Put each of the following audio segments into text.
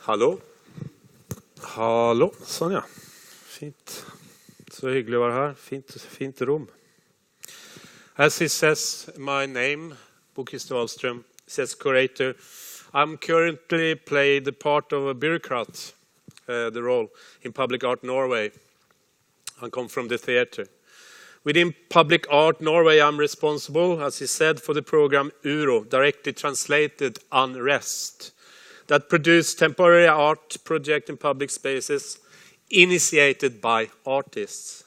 Hallå? Hallå, Sonja. Fint. Så hyggligt att vara här. Fint rum. As it says, my name, Krister Wallström, says curator. I'm currently playing the part of a bureaucrat, the role in Public Art Norway. I come from the theater. Within Public Art Norway, I'm responsible, as he said, for the program URO, directly translated Unrest, that produced temporary art project in public spaces initiated by artists.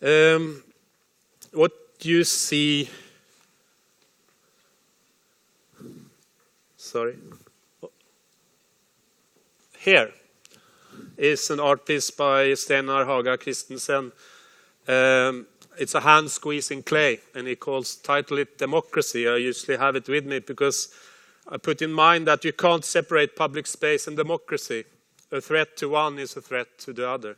What you see, here is an art piece by Steinar Haga Christensen. It's a hand squeezing clay, and he titled it Democracy. I usually have it with me because I put in mind that you can't separate public space and democracy. A threat to one is a threat to the other.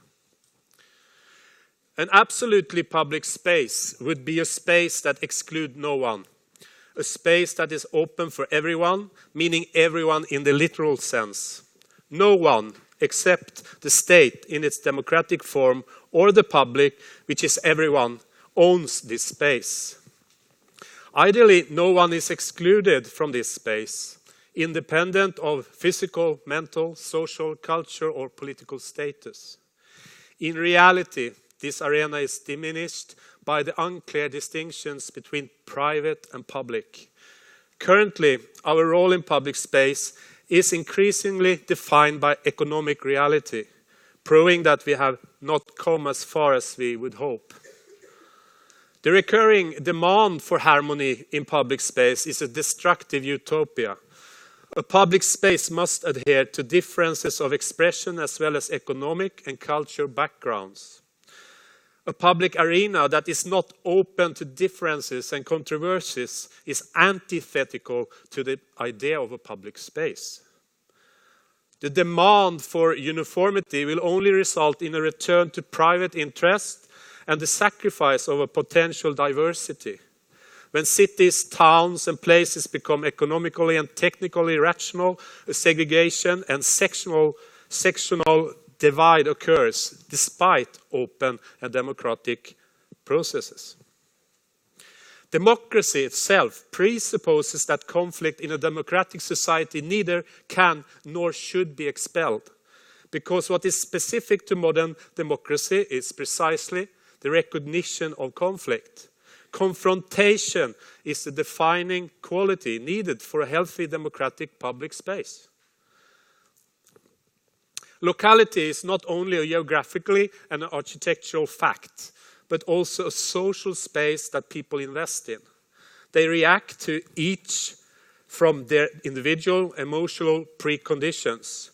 An absolutely public space would be a space that excludes no one. A space that is open for everyone, meaning everyone in the literal sense. No one except the state in its democratic form or the public, which is everyone, owns this space. Ideally, no one is excluded from this space, independent of physical, mental, social, culture, or political status. In reality, this arena is diminished by the unclear distinctions between private and public. Currently, our role in public space is increasingly defined by economic reality, proving that we have not come as far as we would hope. The recurring demand for harmony in public space is a destructive utopia. A public space must adhere to differences of expression as well as economic and cultural backgrounds. A public arena that is not open to differences and controversies is antithetical to the idea of a public space. The demand for uniformity will only result in a return to private interest and the sacrifice of a potential diversity. When cities, towns, and places become economically and technically rational, a segregation and sectional divide occurs despite open and democratic processes. Democracy itself presupposes that conflict in a democratic society neither can nor should be expelled, because what is specific to modern democracy is precisely the recognition of conflict. Confrontation is the defining quality needed for a healthy democratic public space. Locality is not only a geographically and an architectural fact, but also a social space that people invest in. They react to each from their individual emotional preconditions.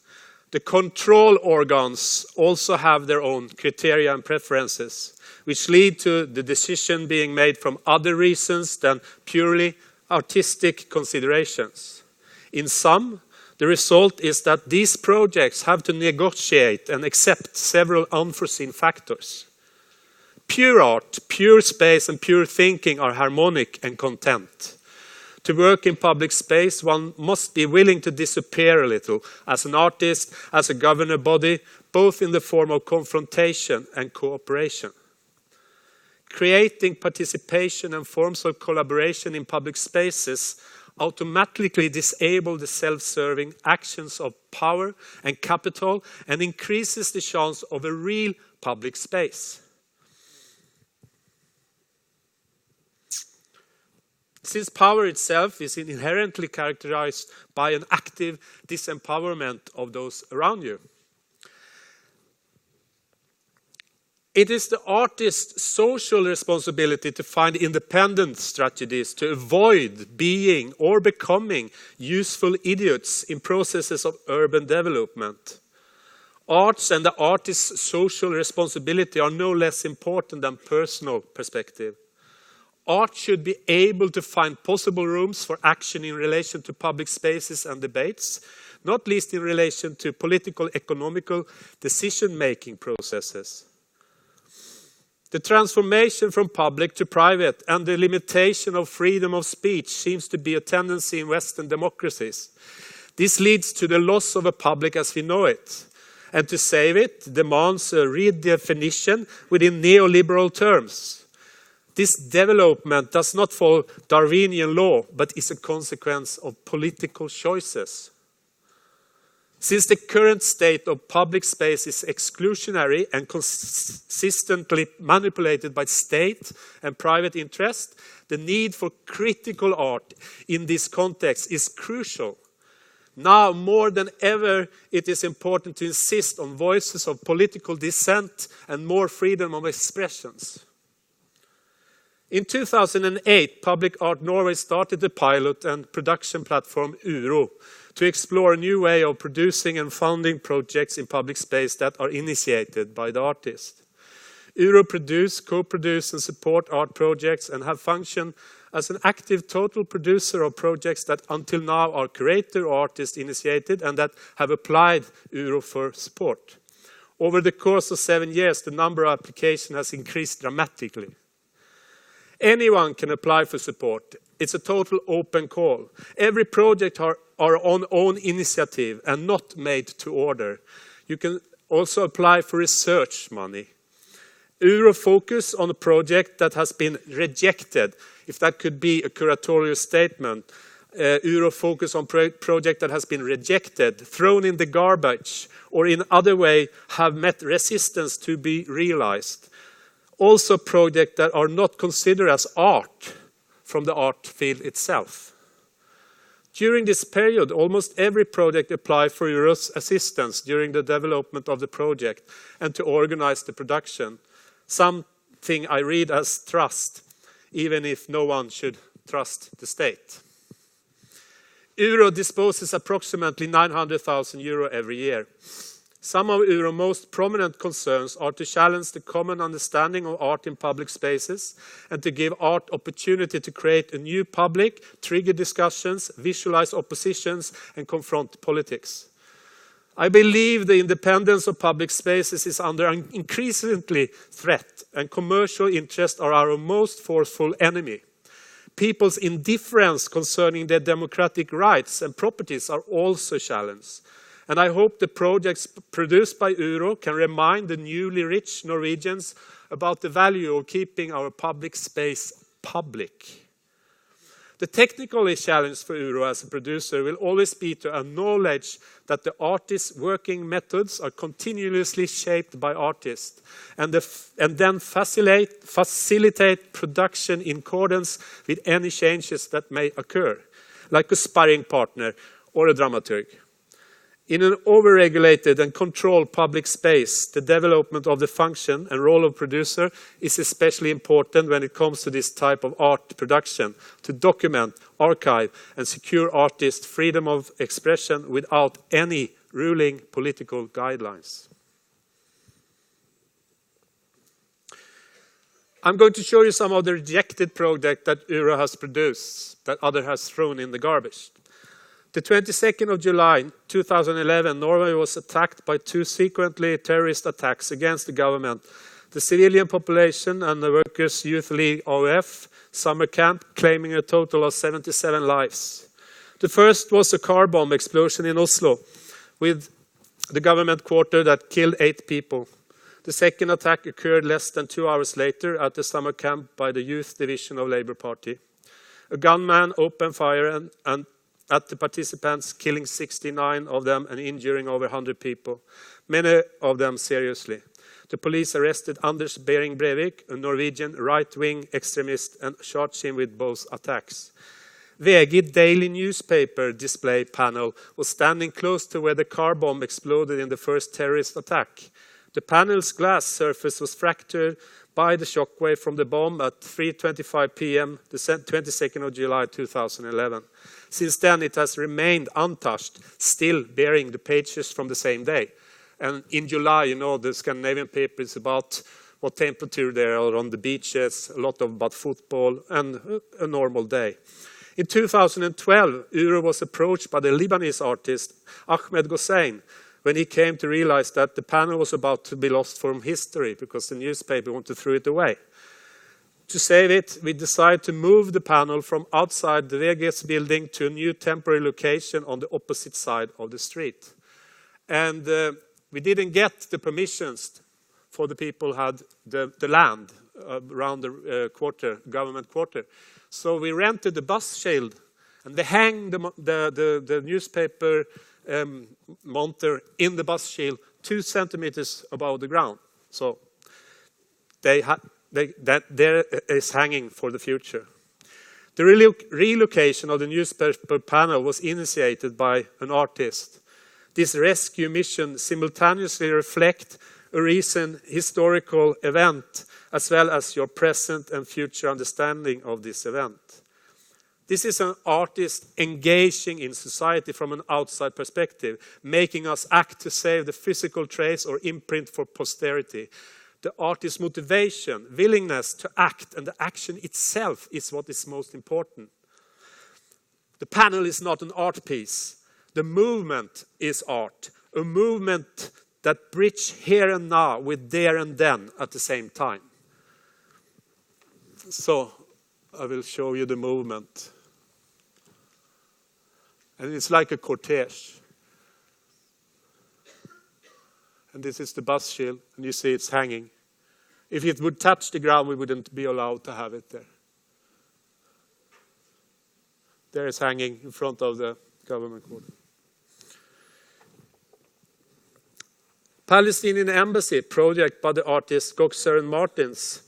The control organs also have their own criteria and preferences, which lead to the decision being made from other reasons than purely artistic considerations. In sum, the result is that these projects have to negotiate and accept several unforeseen factors. Pure art, pure space, and pure thinking are harmonic and content. To work in public space, one must be willing to disappear a little as an artist, as a governing body, both in the form of confrontation and cooperation. Creating participation and forms of collaboration in public spaces automatically disable the self-serving actions of power and capital and increases the chance of a real public space. Since power itself is inherently characterized by an active disempowerment of those around you. It is the artist's social responsibility to find independent strategies to avoid being or becoming useful idiots in processes of urban development. Arts and the artist's social responsibility are no less important than personal perspective. Art should be able to find possible rooms for action in relation to public spaces and debates, not least in relation to political, economical decision-making processes. The transformation from public to private and the limitation of freedom of speech seems to be a tendency in Western democracies. This leads to the loss of a public as we know it. And to save it demands a redefinition within neoliberal terms. This development does not follow Darwinian law, but is a consequence of political choices. Since the current state of public space is exclusionary and consistently manipulated by state and private interest, the need for critical art in this context is crucial. Now more than ever, it is important to insist on voices of political dissent and more freedom of expressions. In 2008, Public Art Norway started the pilot and production platform URO to explore a new way of producing and funding projects in public space that are initiated by the artist. URO produce, co-produce and support art projects and have functioned as an active total producer of projects that until now are curator or artist initiated and that have applied URO for support. Over the course of 7 years, the number of applications has increased dramatically. Anyone can apply for support. It's a total open call. Every project are on own initiative and not made to order. You can also apply for research money. URO focus on a project that has been rejected, if that could be a curatorial statement. URO focus on project that has been rejected, thrown in the garbage, or in other way have met resistance to be realized. Also projects that are not considered as art from the art field itself. During this period, almost every project applied for URO's assistance during the development of the project and to organize the production. Something I read as trust, even if no one should trust the state. URO disposes approximately 900,000 euro every year. Some of URO's most prominent concerns are to challenge the common understanding of art in public spaces and to give art opportunity to create a new public, trigger discussions, visualize oppositions and confront politics. I believe the independence of public spaces is under an increasingly threat and commercial interests are our most forceful enemy. People's indifference concerning their democratic rights and properties are also challenged. And I hope the projects produced by URO can remind the newly rich Norwegians about the value of keeping our public space public. The technical challenge for URO as a producer will always be to acknowledge that the artist's working methods are continuously shaped by artists and then facilitate production in accordance with any changes that may occur, like a sparring partner or a dramaturg. In an overregulated and controlled public space, the development of the function and role of producer is especially important when it comes to this type of art production, to document, archive, and secure artists' freedom of expression without any ruling political guidelines. I'm going to show you some of the rejected projects that URO has produced, that others has thrown in the garbage. The 22nd of July 2011, Norway was attacked by 2 sequentially terrorist attacks against the government, the civilian population and the Workers' Youth League OF summer camp, claiming a total of 77 lives. The first was a car bomb explosion in Oslo with the government quarter that killed 8 people. The second attack occurred less than 2 hours later at the summer camp by the Youth Division of Labour Party. A gunman opened fire and at the participants, killing 69 of them and injuring over 100 people, many of them seriously. The police arrested Anders Behring Breivik, a Norwegian right-wing extremist, and charged him with both attacks. VG daily newspaper display panel was standing close to where the car bomb exploded in the first terrorist attack. The panel's glass surface was fractured by the shockwave from the bomb at 3:25 p.m. the 22nd of July 2011. Since then, it has remained untouched, still bearing the pages from the same day. And in July, you know, the Scandinavian paper is about what temperature there are on the beaches, a lot about football, and a normal day. In 2012, URO was approached by the Lebanese artist Ahmed Gossein when he came to realize that the panel was about to be lost from history because the newspaper wanted to throw it away. To save it, we decided to move the panel from outside the Vegas building to a new temporary location on the opposite side of the street. And we didn't get the permissions for the people who had the land around the government quarter. So we rented the bus shield, and they hang the newspaper monter in the bus shield 2 centimeters above the ground. So that there is hanging for the future. The relocation of the newspaper panel was initiated by an artist. This rescue mission simultaneously reflects a recent historical event as well as your present and future understanding of this event. This is an artist engaging in society from an outside perspective, making us act to save the physical trace or imprint for posterity. The artist's motivation, willingness to act, and the action itself is what is most important. The panel is not an art piece. The movement is art. A movement that bridges here and now with there and then at the same time. So I will show you the movement. And it's like a cortege. And this is the bus shield, and you see it's hanging. If it would touch the ground, we wouldn't be allowed to have it there. There it's hanging in front of the government quarter. Palestinian Embassy project by the artist Krister Martins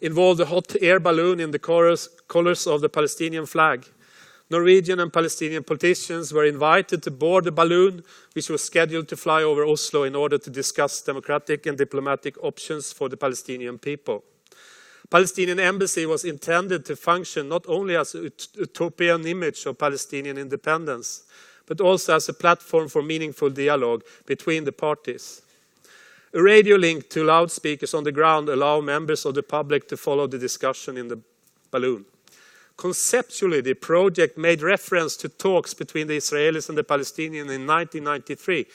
involved a hot air balloon in the colors of the Palestinian flag. Norwegian and Palestinian politicians were invited to board the balloon, which was scheduled to fly over Oslo in order to discuss democratic and diplomatic options for the Palestinian people. Palestinian Embassy was intended to function not only as a utopian image of Palestinian independence, but also as a platform for meaningful dialogue between the parties. A radio link to loudspeakers on the ground allowed members of the public to follow the discussion in the balloon. Conceptually, the project made reference to talks between the Israelis and the Palestinians in 1993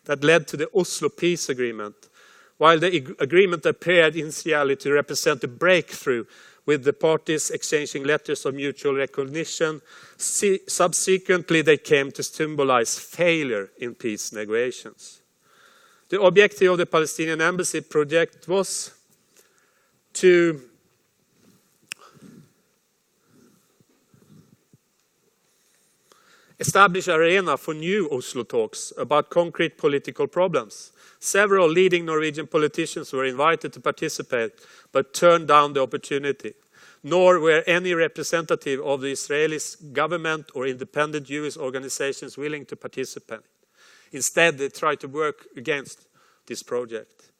that led to the Oslo Peace Agreement, while the agreement appeared initially to represent a breakthrough with the parties exchanging letters of mutual recognition. Subsequently, they came to symbolize failure in peace negotiations. The objective of the Palestinian Embassy project was to establish an arena for new Oslo talks about concrete political problems. Several leading Norwegian politicians were invited to participate, but turned down the opportunity. Nor were any representative of the Israeli government or independent Jewish organizations willing to participate. Instead, they tried to work against this project.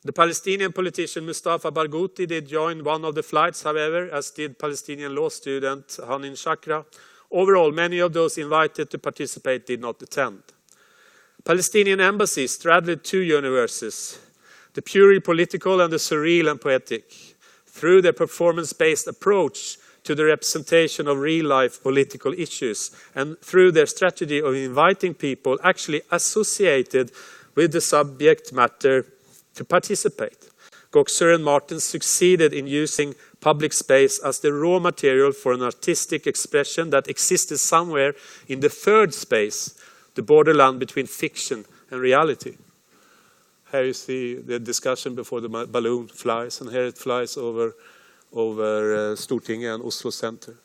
The Palestinian politician Mustafa Barghouti did join one of the flights, however, as did Palestinian law student Hanin Shakra. Overall, many of those invited to participate did not attend. Palestinian Embassy straddled two universes, the purely political and the surreal and poetic. Through their performance-based approach to the representation of real-life political issues, and through their strategy of inviting people actually associated with the subject matter to participate. Krister and Martin succeeded in using public space as the raw material for an artistic expression that existed somewhere in the third space, the borderland between fiction and reality. Here you see the discussion before the balloon flies, and here it flies over Stortinget and Oslo Center.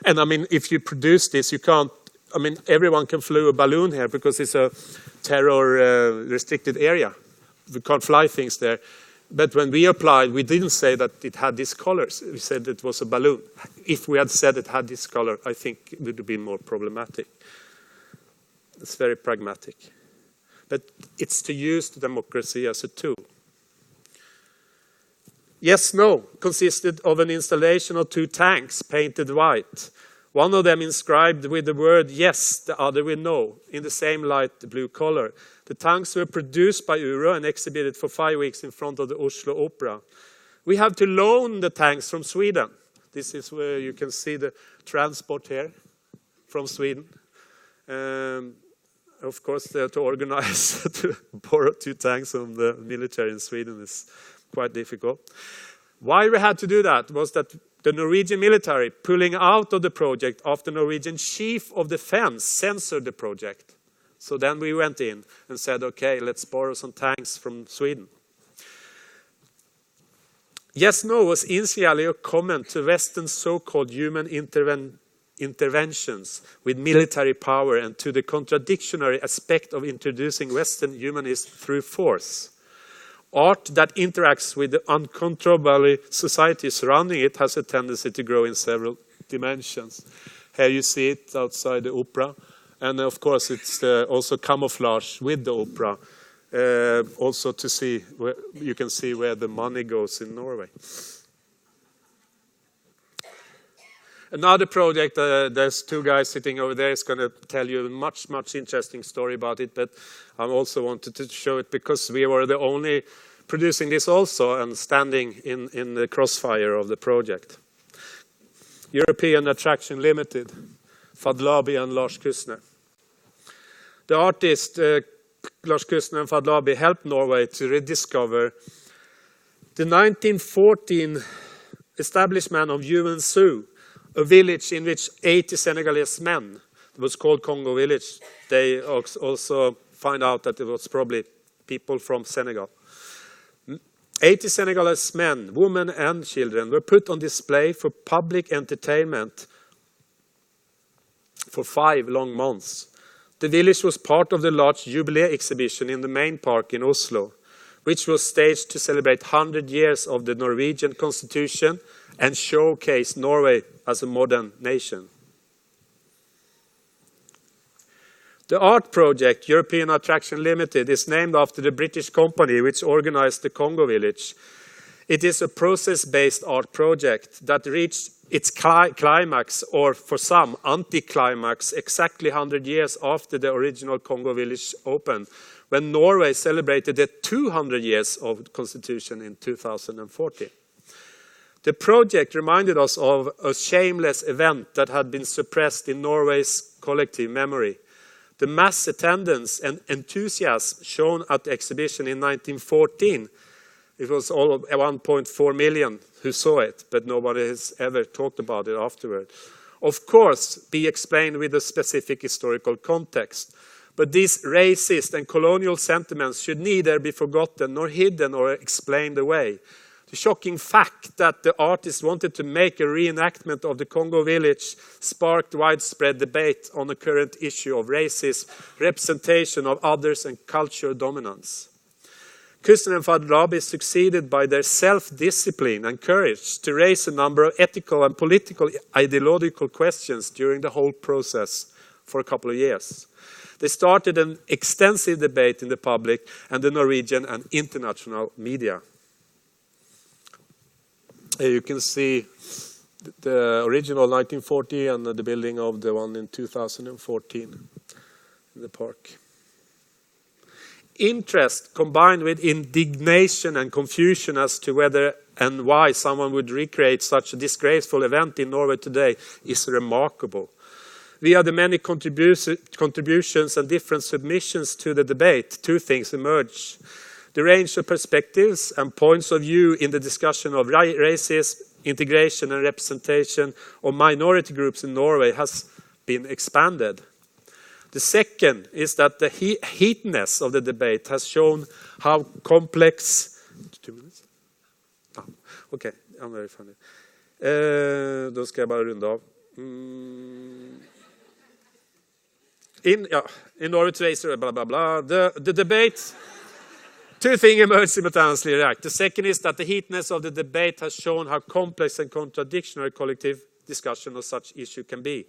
And I mean, if you produce this, you can't, I mean, everyone can fly a balloon here because it's a terror restricted area. We can't fly things there. But when we applied, we didn't say that it had these colors. We said it was a balloon. If we had said it had this color, I think it would have been more problematic. It's very pragmatic. But it's to use the democracy as a tool. Yes, No consisted of an installation of two tanks painted white. One of them inscribed with the word yes, the other with no, in the same light blue color. The tanks were produced by URO and exhibited for 5 weeks in front of the Oslo Opera. We have to loan the tanks from Sweden. This is where you can see the transport here from Sweden. Of course, to organize to borrow two tanks from the military in Sweden is quite difficult. Why we had to do that was that the Norwegian military pulling out of the project after Norwegian chief of defense censored the project. So then we went in and said, okay, let's borrow some tanks from Sweden. Yes, no was initially a comment to Western so-called human interventions with military power and to the contradictory aspect of introducing Western humanism through force. Art that interacts with the uncontrollable society surrounding it has a tendency to grow in several dimensions. Here you see it outside the opera. And of course it's also camouflage with the opera. Also to see, you can see where the money goes in Norway. Another project, there's two guys sitting over there, is going to tell you a much interesting story about it, but I also wanted to show it because we were the only producing this also and standing in the crossfire of the project. European Attraction Limited, Fadlabi and Lars Kustner. The artist Lars Kustner and Fadlabi helped Norway to rediscover the 1914 establishment of Human Zoo, a village in which 80 Senegalese men, it was called Congo Village. They also find out that it was probably people from Senegal. 80 Senegalese men, women and children were put on display for public entertainment for 5 long months. The village was part of the large Jubilee exhibition in the main park in Oslo, which was staged to celebrate 100 years of the Norwegian constitution and showcase Norway as a modern nation. The art project, European Attraction Limited, is named after the British company which organized the Congo village. It is a process-based art project that reached its climax, or for some, anti-climax, exactly 100 years after the original Congo village opened, when Norway celebrated the 200 years of constitution in 2014. The project reminded us of a shameless event that had been suppressed in Norway's collective memory. The mass attendance and enthusiasm shown at the exhibition in 1914, it was all of 1.4 million who saw it, but nobody has ever talked about it afterward. Of course, be explained with a specific historical context. But these racist and colonial sentiments should neither be forgotten nor hidden or explained away. The shocking fact that the artist wanted to make a reenactment of the Congo village sparked widespread debate on the current issue of racism, representation of others and cultural dominance. Kustner and Fadlabi succeeded by their self-discipline and courage to raise a number of ethical and political ideological questions during the whole process for a couple of years. They started an extensive debate in the public and the Norwegian and international media. Here you can see the original 1940 and the building of the one in 2014 in the park. Interest combined with indignation and confusion as to whether and why someone would recreate such a disgraceful event in Norway today is remarkable. Via the many contributions and different submissions to the debate, two things emerge. The range of perspectives and points of view in the discussion of racism, integration and representation of minority groups in Norway has been expanded. The second is that the heatedness of the debate has shown how complex... 2 minutes? Ah, okay, I'm very funny. Då ska jag bara runda av. In order to raise blah blah blah, the debate... Two things emerge simultaneously. The second is that the heatedness of the debate has shown how complex and contradictory collective discussion of such issue can be.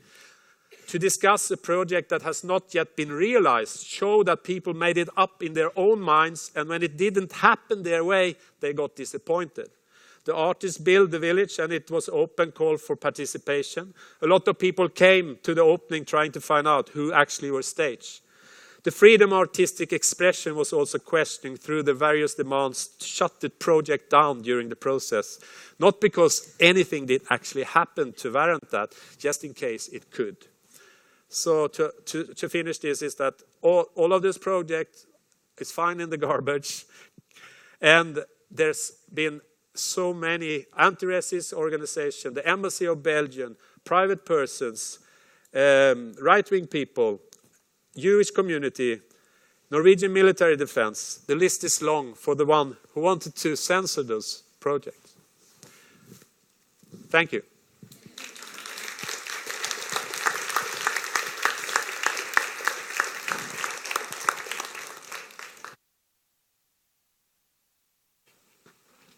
To discuss a project that has not yet been realized show that people made it up in their own minds, and when it didn't happen their way, they got disappointed. The artists built the village and it was open call for participation. A lot of people came to the opening trying to find out who actually were staged. The freedom of artistic expression was also questioned through the various demands to shut the project down during the process. Not because anything did actually happen to warrant that, just in case it could. So to finish this is that all of this project is fine in the garbage. And there's been so many anti-racist organizations, the Embassy of Belgium, private persons, right-wing people, Jewish community, Norwegian military defense. The list is long for the one who wanted to censor those projects. Thank you.